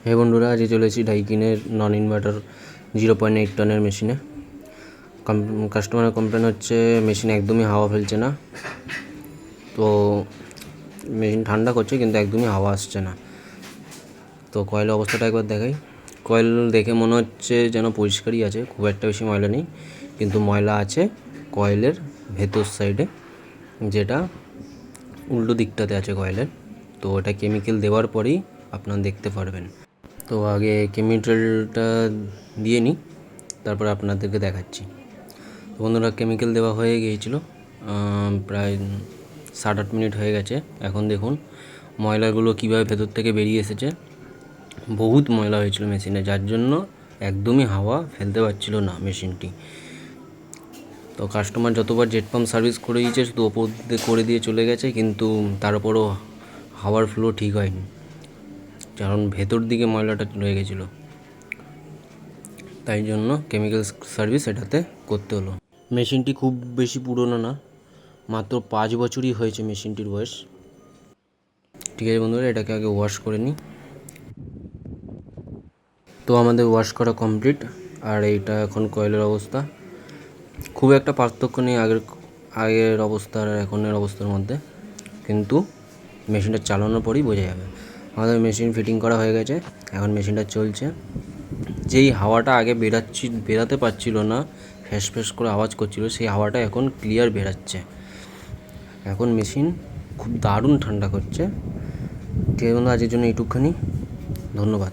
হে বন্ধুরা, আজ চলে এসেছি ডাইকিনের নন ইনভার্টার 0.8 টনের মেশিনে। কাস্টমারের কমপ্লেন হচ্ছে মেশিন একদমই হাওয়া ফেলছে না। তো মেশিন ঠান্ডা করছে কিন্তু একদমই হাওয়া আসছে না। তো কয়েলের অবস্থাটা একবার দেখাই। কয়েল দেখে মনে হচ্ছে যেন পরিষ্কারই আছে, খুব একটা বেশি ময়লা নেই, কিন্তু ময়লা আছে কয়েলের ভেতর সাইডে, যেটা উল্টো দিকটাতে আছে কয়েলের। তো ওটা কেমিক্যাল দেওয়ার পরেই আপনারা দেখতে পারবেন। তো আগে কেমিক্যালটা দিয়ে নিই, তারপরে আপনাদেরকে দেখাচ্ছি। তো বন্ধুরা, কেমিক্যাল দেওয়া হয়ে গিয়েছিলো, প্রায় 7-8 মিনিট হয়ে গেছে। এখন দেখুন ময়লাগুলো কীভাবে ভেতর থেকে বেরিয়ে এসেছে। বহুত ময়লা হয়েছিল মেশিনে, যার জন্য একদমই হাওয়া ফেলতে পারছিল না মেশিনটি। তো কাস্টমার যতবার জেট পাম্প সার্ভিস করে দিয়েছে শুধু ওপর দিয়ে করে দিয়ে চলে গেছে, কিন্তু তারপরও হাওয়ার ফ্লো ঠিক হয়নি, কারণ ভেতর দিকে ময়লাটা রয়ে গেছিলো। তাই জন্য কেমিক্যাল সার্ভিস এটাতে করতে হলো। মেশিনটি খুব বেশি পুরনো না, মাত্র 5 বছরই হয়েছে মেশিনটির বয়স। ঠিক আছে বন্ধুরা, এটাকে আগে ওয়াশ করে নিই। তো আমাদের ওয়াশ করা কমপ্লিট, আর এইটা এখন কয়েলের অবস্থা। খুব একটা পার্থক্য নেই আগের অবস্থা আর এখনের অবস্থার মধ্যে, কিন্তু মেশিনটা চালানোর পরেই বোঝা যাবে। আমাদের মেশিন ফিটিং করা হয়ে গেছে, এখন মেশিনটা চলছে। যেই হাওয়াটা আগে বেরাতে পারছিল না, ফ্যাস ফ্যাস করে আওয়াজ করছিল, সেই হাওয়াটা এখন ক্লিয়ার বেরাচ্ছে। এখন মেশিন খুব দারুণ ঠান্ডা করছে। ঠিক আছে বন্ধু, আজকের জন্য এইটুকখানি। ধন্যবাদ।